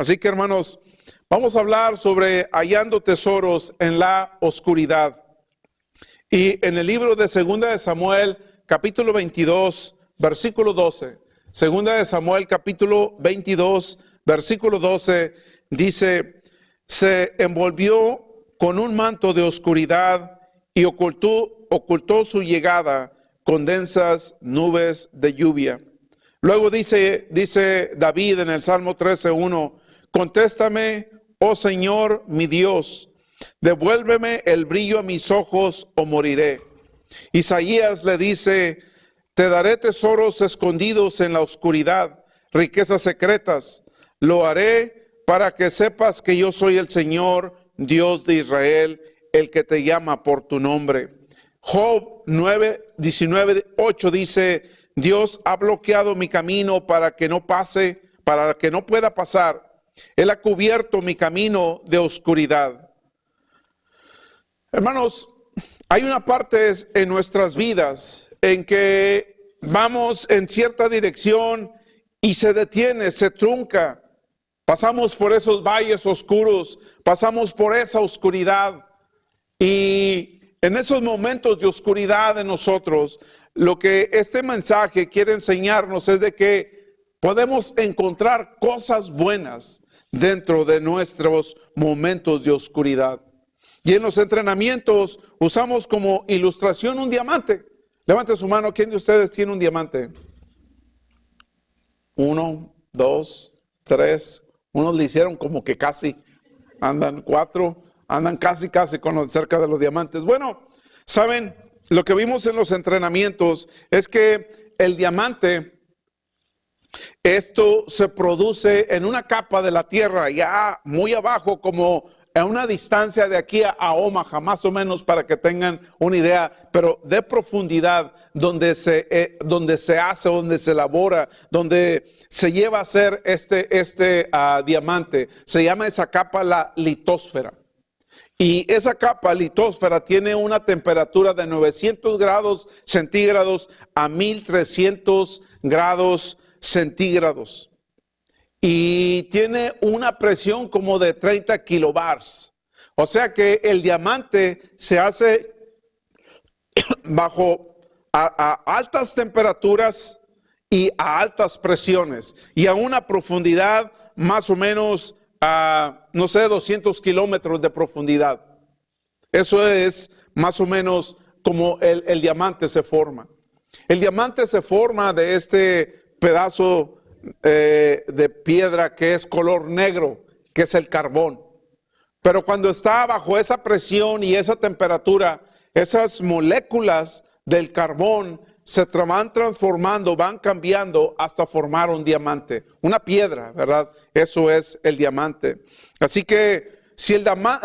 Así que, hermanos, vamos a hablar sobre hallando tesoros en la oscuridad. Y en el libro de Segunda de Samuel, capítulo 22, versículo 12. Segunda de Samuel, capítulo 22, versículo 12, dice: se envolvió con un manto de oscuridad y ocultó su llegada con densas nubes de lluvia. Luego dice David en el Salmo 13:1: contéstame, oh Señor mi Dios, devuélveme el brillo a mis ojos o moriré. Isaías le dice: te daré tesoros escondidos en la oscuridad, riquezas secretas. Lo haré para que sepas que yo soy el Señor, Dios de Israel, el que te llama por tu nombre. Job 9:19-8 dice: Dios ha bloqueado mi camino para que no pueda pasar. Él ha cubierto mi camino de oscuridad. Hermanos, hay una parte en nuestras vidas en que vamos en cierta dirección y se detiene, se trunca. Pasamos por esos valles oscuros, pasamos por esa oscuridad. Y en esos momentos de oscuridad en nosotros, lo que este mensaje quiere enseñarnos es de que podemos encontrar cosas buenas dentro de nuestros momentos de oscuridad. Y en los entrenamientos usamos como ilustración un diamante. Levante su mano, ¿quién de ustedes tiene un diamante? 1, 2, 3. Unos le hicieron como que casi. Andan 4, andan casi cerca de los diamantes. Bueno, saben, lo que vimos en los entrenamientos es que el diamante, esto se produce en una capa de la tierra, ya muy abajo, como a una distancia de aquí a Omaha, más o menos, para que tengan una idea, pero de profundidad, donde se hace, donde se elabora, donde se lleva a hacer este diamante. Se llama esa capa la litósfera. Y esa capa litósfera tiene una temperatura de 900 grados centígrados a 1300 grados centígrados. Y tiene una presión como de 30 kilobars. O sea que el diamante se hace bajo a altas temperaturas y a altas presiones. Y a una profundidad más o menos a, 200 kilómetros de profundidad. Eso es más o menos como el diamante se forma. El diamante se forma de este pedazo de piedra que es color negro, que es el carbón. Pero cuando está bajo esa presión y esa temperatura, esas moléculas del carbón se van transformando, van cambiando hasta formar un diamante, una piedra, ¿verdad? Eso es el diamante. Así que si el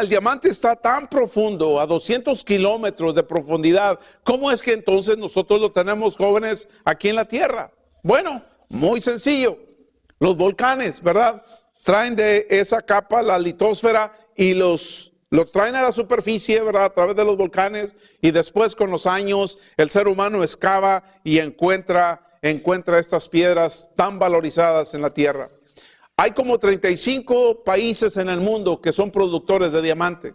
diamante está tan profundo, a 200 kilómetros de profundidad, ¿cómo es que entonces nosotros lo tenemos, jóvenes, aquí en la tierra? Bueno, muy sencillo. Los volcanes, ¿verdad? Traen de esa capa la litósfera y lo traen a la superficie, ¿verdad? A través de los volcanes, y después con los años el ser humano excava y encuentra estas piedras tan valorizadas en la tierra. Hay como 35 países en el mundo que son productores de diamante,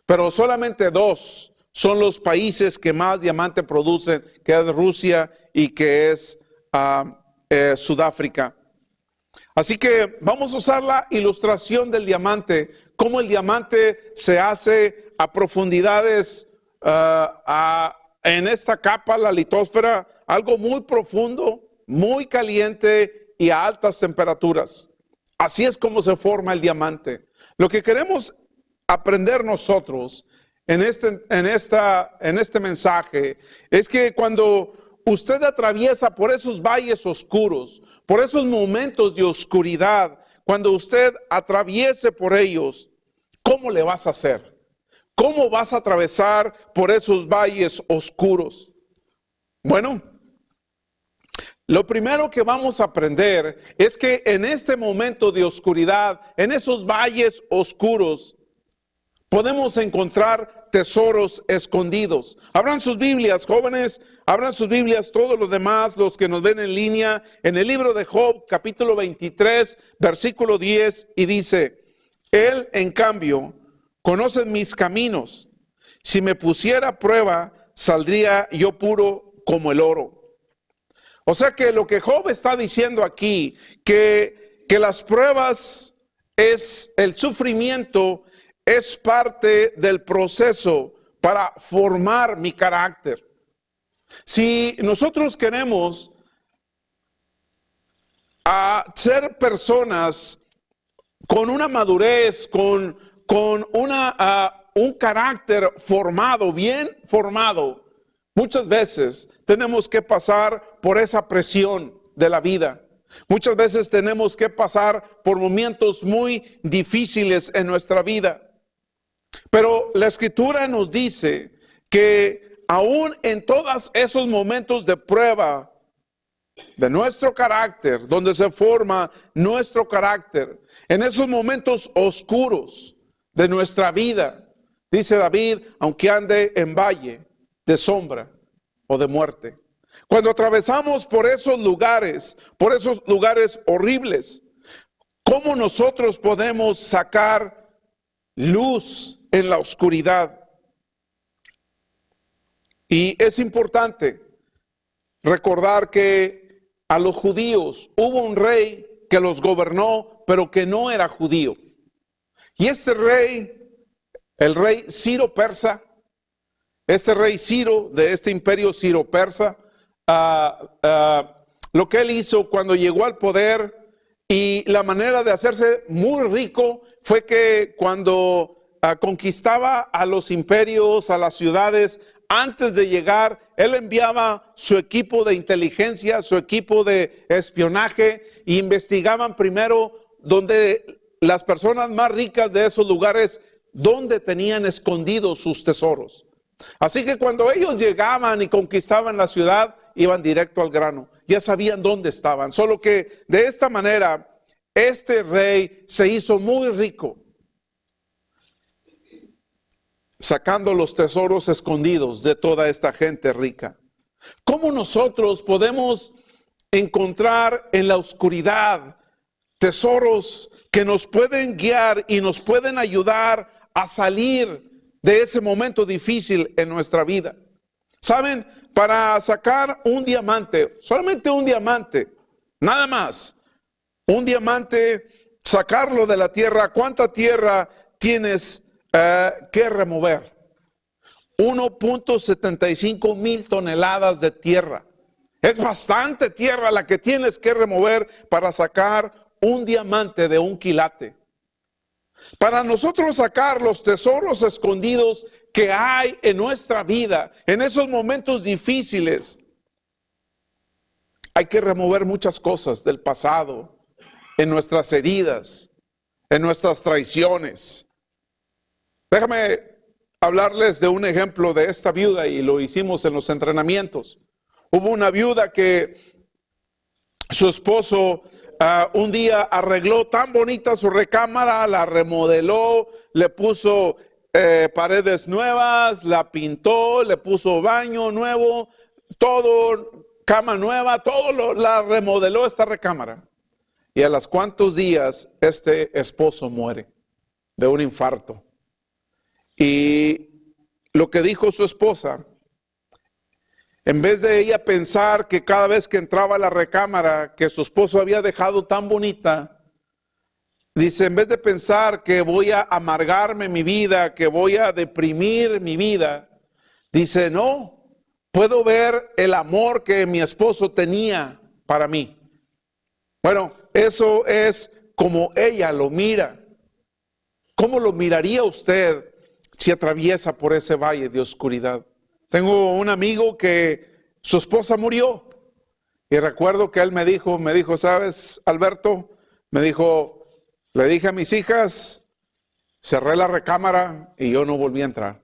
pero solamente 2 son los países que más diamante producen, que es Rusia y que es Sudáfrica. Así que vamos a usar la ilustración del diamante, cómo el diamante se hace a profundidades, en esta capa, la litósfera, algo muy profundo, muy caliente y a altas temperaturas. Así es como se forma el diamante. Lo que queremos aprender nosotros en este mensaje es que cuando usted atraviesa por esos valles oscuros, por esos momentos de oscuridad, cuando usted atraviese por ellos, ¿cómo le vas a hacer? ¿Cómo vas a atravesar por esos valles oscuros? Bueno, lo primero que vamos a aprender es que en este momento de oscuridad, en esos valles oscuros, podemos encontrar tesoros escondidos. Abran sus Biblias, jóvenes, abran sus Biblias, todos los demás, los que nos ven en línea, en el libro de Job, capítulo 23, versículo 10, y dice: Él, en cambio, conoce mis caminos. Si me pusiera a prueba, saldría yo puro como el oro. O sea que lo que Job está diciendo aquí, que las pruebas es el sufrimiento, es parte del proceso para formar mi carácter. Si nosotros queremos ser personas con una madurez, con un carácter formado, bien formado, muchas veces tenemos que pasar por esa presión de la vida. Muchas veces tenemos que pasar por momentos muy difíciles en nuestra vida. Pero la Escritura nos dice que aún en todos esos momentos de prueba de nuestro carácter, donde se forma nuestro carácter, en esos momentos oscuros de nuestra vida, dice David, aunque ande en valle de sombra o de muerte. Cuando atravesamos por esos lugares horribles, ¿cómo nosotros podemos sacar luz en la oscuridad? Y es importante recordar que a los judíos hubo un rey que los gobernó, pero que no era judío. Y este rey, el rey Ciro Persa, este rey Ciro de este imperio Ciro Persa, lo que él hizo cuando llegó al poder y la manera de hacerse muy rico fue que cuando conquistaba a los imperios, a las ciudades, antes de llegar, él enviaba su equipo de inteligencia, su equipo de espionaje, e investigaban primero donde las personas más ricas de esos lugares, donde tenían escondidos sus tesoros. Así que cuando ellos llegaban y conquistaban la ciudad, iban directo al grano. Ya sabían dónde estaban. Solo que de esta manera, este rey se hizo muy rico, sacando los tesoros escondidos de toda esta gente rica. ¿Cómo nosotros podemos encontrar en la oscuridad tesoros que nos pueden guiar y nos pueden ayudar a salir de ese momento difícil en nuestra vida? ¿Saben? Para sacar un diamante, solamente un diamante, nada más, un diamante, sacarlo de la tierra, ¿cuánta tierra tienes que remover? 1.75 mil toneladas de tierra. Es bastante tierra la que tienes que remover para sacar un diamante de un quilate. Para nosotros sacar los tesoros escondidos que hay en nuestra vida, en esos momentos difíciles, hay que remover muchas cosas del pasado, en nuestras heridas, en nuestras traiciones. Déjame hablarles de un ejemplo de esta viuda, y lo hicimos en los entrenamientos. Hubo una viuda que su esposo un día arregló tan bonita su recámara, la remodeló, le puso paredes nuevas, la pintó, le puso baño nuevo, todo, cama nueva, la remodeló esta recámara. Y a los cuantos días este esposo muere de un infarto. Y lo que dijo su esposa, en vez de ella pensar que cada vez que entraba a la recámara que su esposo había dejado tan bonita, dice, en vez de pensar que voy a amargarme mi vida, que voy a deprimir mi vida, dice, no, puedo ver el amor que mi esposo tenía para mí. Bueno, eso es como ella lo mira. ¿Cómo lo miraría usted si atraviesa por ese valle de oscuridad? Tengo un amigo que su esposa murió y recuerdo que él me dijo, ¿sabes, Alberto? Me dijo, le dije a mis hijas, cerré la recámara y yo no volví a entrar.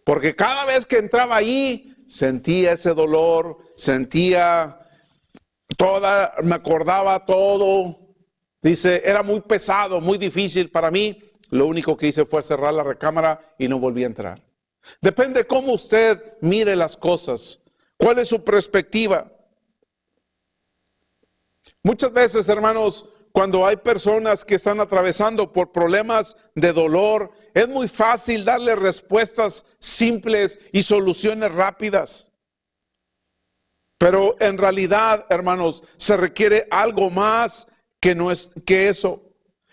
Porque cada vez que entraba allí, sentía ese dolor, me acordaba todo. Dice, era muy pesado, muy difícil para mí Lo único que hice fue cerrar la recámara y no volví a entrar. Depende cómo usted mire las cosas. ¿Cuál es su perspectiva? Muchas veces, hermanos, cuando hay personas que están atravesando por problemas de dolor, es muy fácil darle respuestas simples y soluciones rápidas. Pero en realidad, hermanos, se requiere algo más que eso.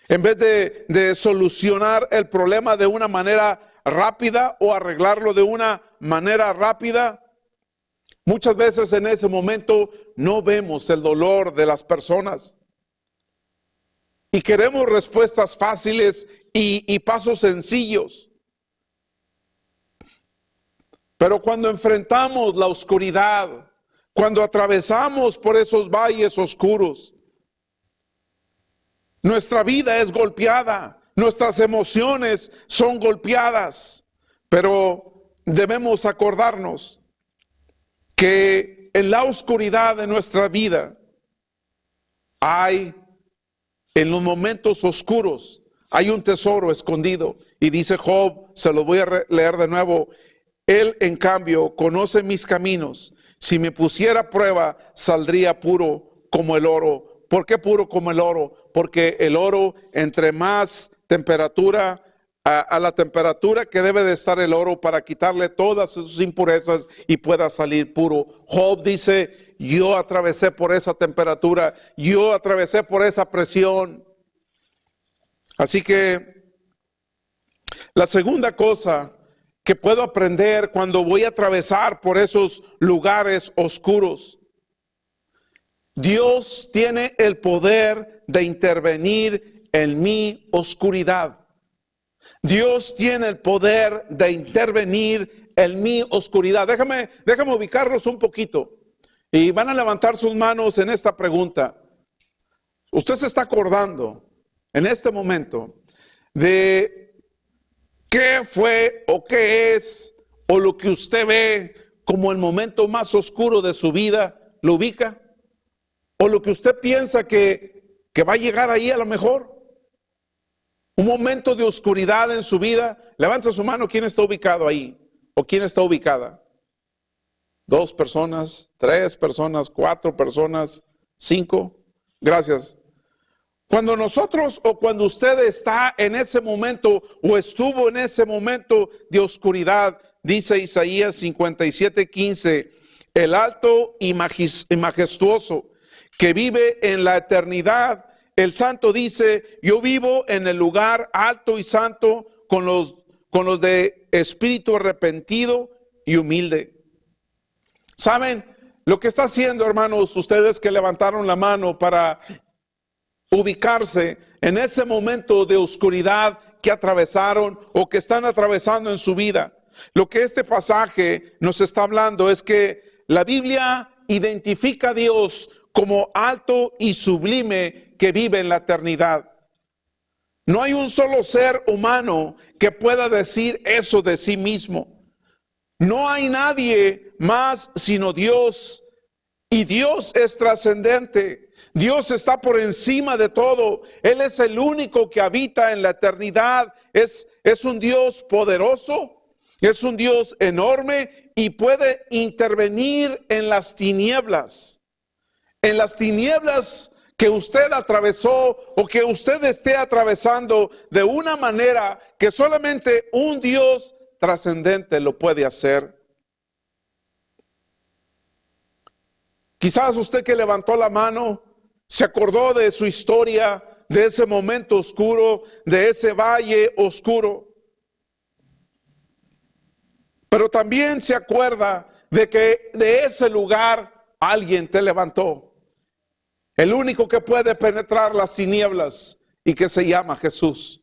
En vez de solucionar el problema de una manera rápida o arreglarlo de una manera rápida, muchas veces en ese momento no vemos el dolor de las personas. Y queremos respuestas fáciles y pasos sencillos. Pero cuando enfrentamos la oscuridad, cuando atravesamos por esos valles oscuros, nuestra vida es golpeada, nuestras emociones son golpeadas, pero debemos acordarnos que en la oscuridad de nuestra vida en los momentos oscuros, hay un tesoro escondido. Y dice Job, se lo voy a leer de nuevo: Él, en cambio, conoce mis caminos. Si me pusiera a prueba, saldría puro como el oro. ¿Por qué puro como el oro? Porque el oro, entre más temperatura, a la temperatura que debe de estar el oro para quitarle todas sus impurezas y pueda salir puro. Job dice: yo atravesé por esa temperatura, yo atravesé por esa presión. Así que la segunda cosa que puedo aprender cuando voy a atravesar por esos lugares oscuros: Dios tiene el poder de intervenir en mi oscuridad. Dios tiene el poder de intervenir en mi oscuridad. Déjame ubicarlos un poquito. Y van a levantar sus manos en esta pregunta. Usted se está acordando en este momento de qué fue o qué es o lo que usted ve como el momento más oscuro de su vida. ¿Lo ubica? O lo que usted piensa que va a llegar ahí a lo mejor. Un momento de oscuridad en su vida. Levanta su mano. ¿Quién está ubicado ahí? ¿O quién está ubicada? 2 personas, 3 personas, 4 personas, 5. Gracias. Cuando nosotros o cuando usted está en ese momento o estuvo en ese momento de oscuridad, dice Isaías 57:15, el alto y majestuoso que vive en la eternidad, el santo dice: yo vivo en el lugar alto y santo con los de espíritu arrepentido y humilde. ¿Saben lo que está haciendo, hermanos, ustedes que levantaron la mano para ubicarse en ese momento de oscuridad que atravesaron o que están atravesando en su vida? Lo que este pasaje nos está hablando es que la Biblia identifica a Dios como alto y sublime que vive en la eternidad. No hay un solo ser humano que pueda decir eso de sí mismo. No hay nadie más sino Dios. Y Dios es trascendente. Dios está por encima de todo. Él es el único que habita en la eternidad. Es un Dios poderoso. Es un Dios enorme y puede intervenir en las tinieblas. En las tinieblas que usted atravesó o que usted esté atravesando, de una manera que solamente un Dios trascendente lo puede hacer. Quizás usted que levantó la mano se acordó de su historia, de ese momento oscuro, de ese valle oscuro. Pero también se acuerda de que de ese lugar alguien te levantó. El único que puede penetrar las tinieblas y que se llama Jesús.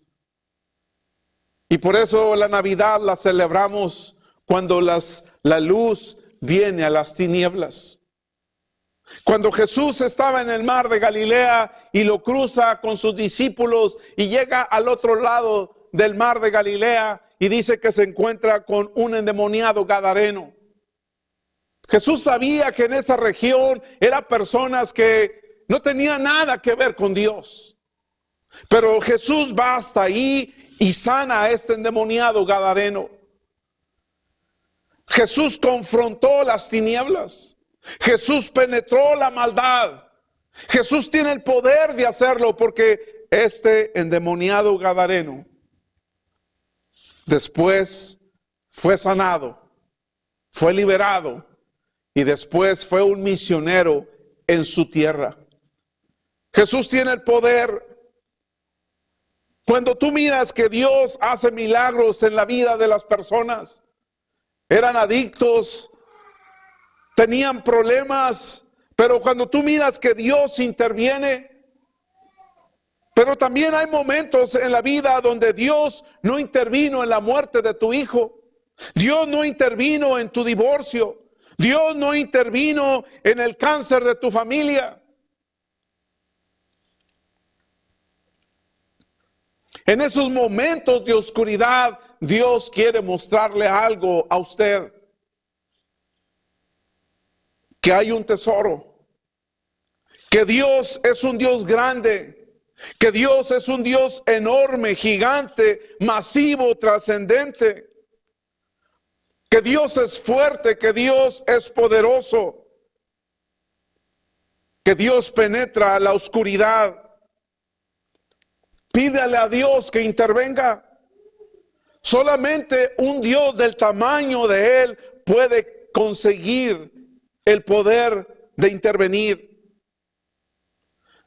Y por eso la Navidad la celebramos cuando la luz viene a las tinieblas. Cuando Jesús estaba en el mar de Galilea y lo cruza con sus discípulos y llega al otro lado del mar de Galilea y dice que se encuentra con un endemoniado gadareno. Jesús sabía que en esa región eran personas que no tenían nada que ver con Dios. Pero Jesús va hasta ahí y sana a este endemoniado gadareno. Jesús confrontó las tinieblas. Jesús penetró la maldad. Jesús tiene el poder de hacerlo, porque este endemoniado gadareno después fue sanado, fue liberado y después fue un misionero en su tierra. Jesús tiene el poder. Cuando tú miras que Dios hace milagros en la vida de las personas, eran adictos, tenían problemas, pero cuando tú miras que Dios interviene, pero también hay momentos en la vida donde Dios no intervino en la muerte de tu hijo, Dios no intervino en tu divorcio, Dios no intervino en el cáncer de tu familia. En esos momentos de oscuridad, Dios quiere mostrarle algo a usted. Que hay un tesoro. Que Dios es un Dios grande. Que Dios es un Dios enorme, gigante, masivo, trascendente. Que Dios es fuerte, que Dios es poderoso. Que Dios penetra la oscuridad. Pídale a Dios que intervenga. Solamente un Dios del tamaño de Él puede conseguir el poder de intervenir.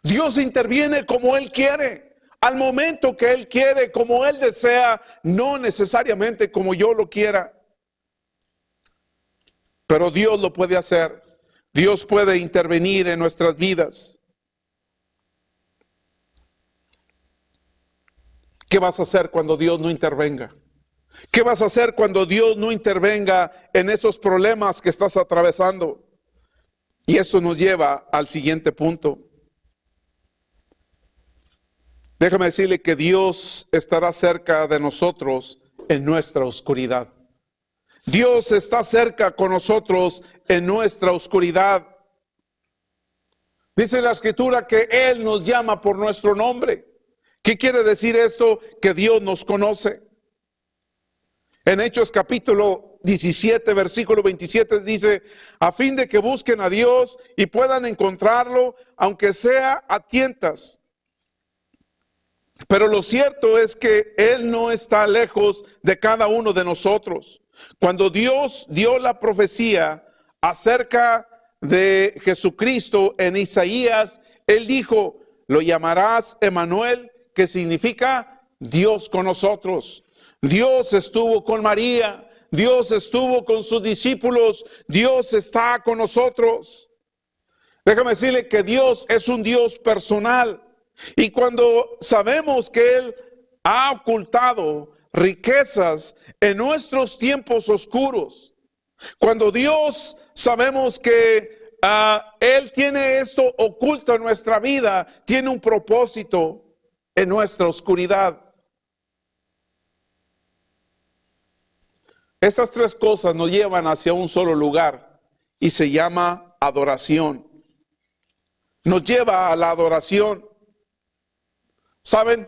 Dios interviene como Él quiere, al momento que Él quiere, como Él desea, no necesariamente como yo lo quiera. Pero Dios lo puede hacer. Dios puede intervenir en nuestras vidas. ¿Qué vas a hacer cuando Dios no intervenga? ¿Qué vas a hacer cuando Dios no intervenga en esos problemas que estás atravesando? Y eso nos lleva al siguiente punto. Déjame decirle que Dios estará cerca de nosotros en nuestra oscuridad. Dios está cerca con nosotros en nuestra oscuridad. Dice la Escritura que Él nos llama por nuestro nombre. ¿Qué quiere decir esto? Que Dios nos conoce. En Hechos capítulo 17, versículo 27 dice, a fin de que busquen a Dios y puedan encontrarlo, aunque sea a tientas. Pero lo cierto es que Él no está lejos de cada uno de nosotros. Cuando Dios dio la profecía acerca de Jesucristo en Isaías, Él dijo, lo llamarás Emmanuel, que significa Dios con nosotros. Dios estuvo con María, Dios estuvo con sus discípulos, Dios está con nosotros. Déjame decirle que Dios es un Dios personal. Y cuando sabemos que Él ha ocultado riquezas en nuestros tiempos oscuros, cuando Dios sabemos que Él tiene esto oculto en nuestra vida, tiene un propósito en nuestra oscuridad. Estas tres cosas nos llevan hacia un solo lugar y se llama adoración. Nos lleva a la adoración. ¿Saben?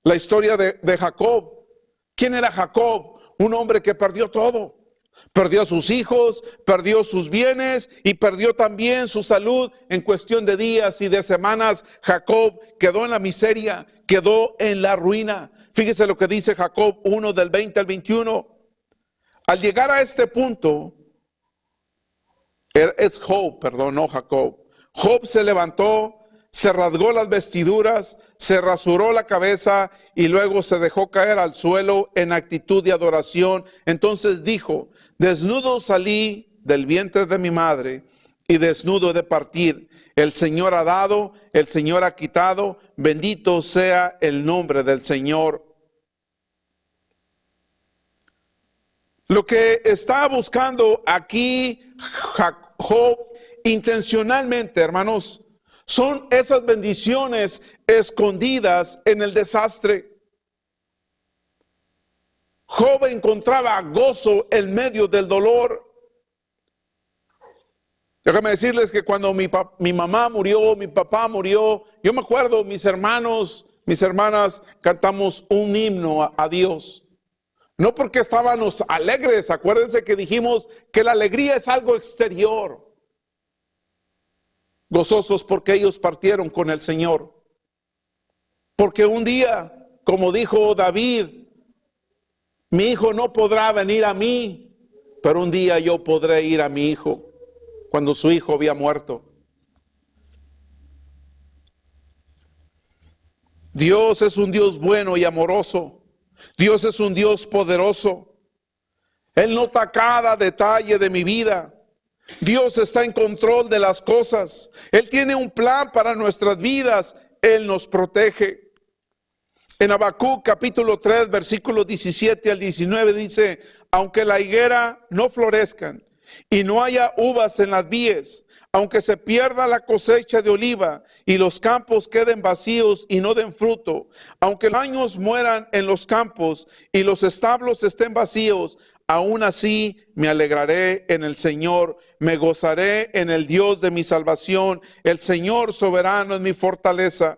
La historia de Jacob. ¿Quién era Jacob? Un hombre que perdió todo. Perdió a sus hijos, perdió sus bienes y perdió también su salud. En cuestión de días y de semanas, Jacob quedó en la miseria, quedó en la ruina. Fíjese lo que dice Jacob 1 del 20 al 21. Al llegar a este punto, es Job, perdón, no Jacob. Job se levantó, se rasgó las vestiduras, se rasuró la cabeza y luego se dejó caer al suelo en actitud de adoración. Entonces dijo, desnudo salí del vientre de mi madre y desnudo he de partir. El Señor ha dado, el Señor ha quitado, bendito sea el nombre del Señor. Lo que está buscando aquí Job intencionalmente, hermanos, son esas bendiciones escondidas en el desastre. Job encontraba gozo en medio del dolor. Déjame decirles que cuando mi mamá murió, mi papá murió, yo me acuerdo, mis hermanos mis hermanas, cantamos un himno a Dios. No porque estábamos alegres, acuérdense que dijimos que la alegría es algo exterior. Gozosos porque ellos partieron con el Señor. Porque un día, como dijo David, mi hijo no podrá venir a mí, pero un día yo podré ir a mi hijo, cuando su hijo había muerto. Dios es un Dios bueno y amoroso. Dios es un Dios poderoso. Él nota cada detalle de mi vida. Dios está en control de las cosas. Él tiene un plan para nuestras vidas. Él nos protege. En Habacuc capítulo 3, versículos 17 al 19 dice: aunque la higuera no florezcan y no haya uvas en las vides, aunque se pierda la cosecha de oliva y los campos queden vacíos y no den fruto, aunque los años mueran en los campos y los establos estén vacíos, aún así me alegraré en el Señor, me gozaré en el Dios de mi salvación. El Señor soberano es mi fortaleza.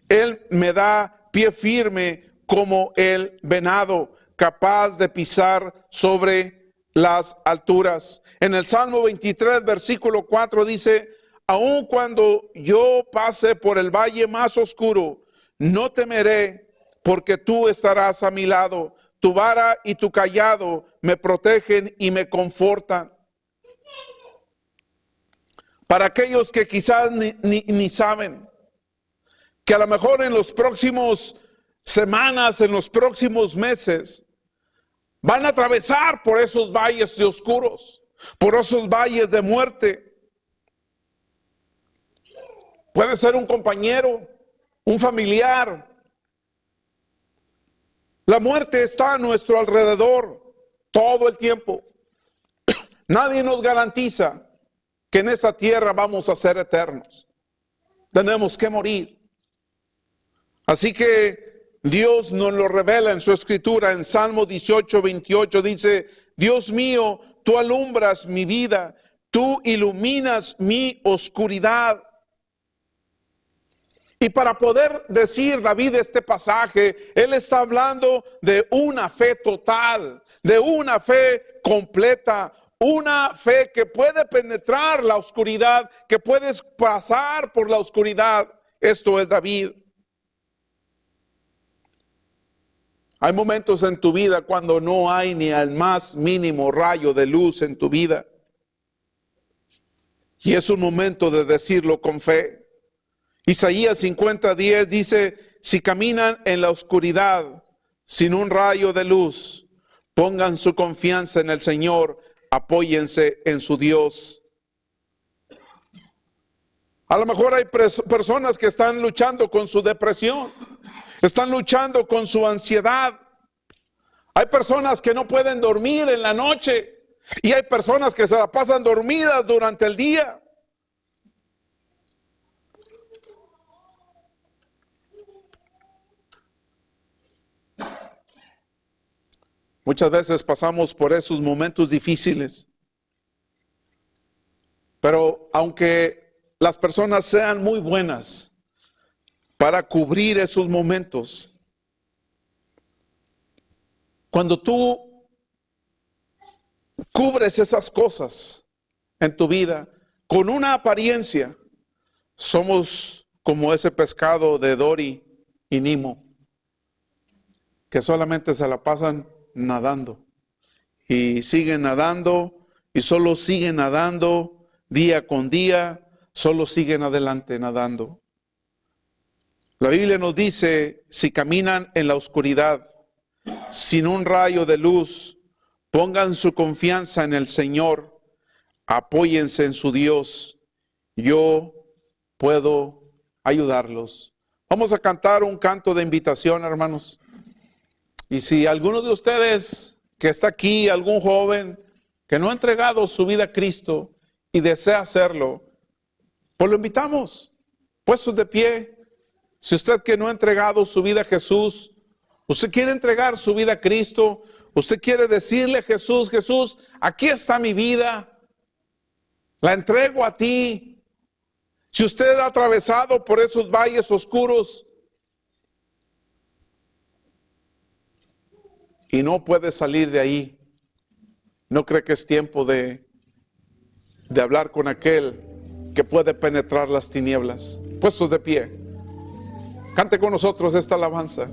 Él me da pie firme como el venado, capaz de pisar sobre las alturas. En el Salmo 23, versículo 4 dice: aun cuando yo pase por el valle más oscuro, no temeré, porque tú estarás a mi lado. Tu vara y tu cayado me protegen y me confortan. Para aquellos que quizás ni saben, que a lo mejor en los próximos semanas, en los próximos meses, van a atravesar por esos valles de oscuros, por esos valles de muerte. Puede ser un compañero, un familiar. La muerte está a nuestro alrededor todo el tiempo. Nadie nos garantiza que en esa tierra vamos a ser eternos. Tenemos que morir. Así que Dios nos lo revela en su escritura. En Salmo 18, 28 dice: Dios mío, tú alumbras mi vida, tú iluminas mi oscuridad. Y para poder decir David este pasaje, él está hablando de una fe total, de una fe completa, una fe que puede penetrar la oscuridad, que puedes pasar por la oscuridad. Esto es David. Hay momentos en tu vida cuando no hay ni el más mínimo rayo de luz en tu vida. Y es un momento de decirlo con fe. Isaías 50:10 dice: si caminan en la oscuridad sin un rayo de luz, pongan su confianza en el Señor, apóyense en su Dios. A lo mejor hay personas que están luchando con su depresión, están luchando con su ansiedad. Hay personas que no pueden dormir en la noche y hay personas que se la pasan dormidas durante el día. Muchas veces pasamos por esos momentos difíciles. Pero aunque las personas sean muy buenas para cubrir esos momentos, cuando tú cubres esas cosas en tu vida con una apariencia, somos como ese pescado de Dory y Nemo, que solamente se la pasan nadando y siguen nadando y solo siguen nadando día con día, solo siguen adelante nadando. La Biblia nos dice: si caminan en la oscuridad sin un rayo de luz, pongan su confianza en el Señor, apóyense en su Dios, yo puedo ayudarlos. Vamos a cantar un canto de invitación, hermanos. Y si alguno de ustedes que está aquí, algún joven que no ha entregado su vida a Cristo y desea hacerlo, pues lo invitamos, puestos de pie. Si usted que no ha entregado su vida a Jesús, usted quiere entregar su vida a Cristo, usted quiere decirle a Jesús: Jesús, aquí está mi vida, la entrego a ti. Si usted ha atravesado por esos valles oscuros, y no puede salir de ahí, ¿no cree que es tiempo de hablar con aquel que puede penetrar las tinieblas? Puestos de pie, cante con nosotros esta alabanza.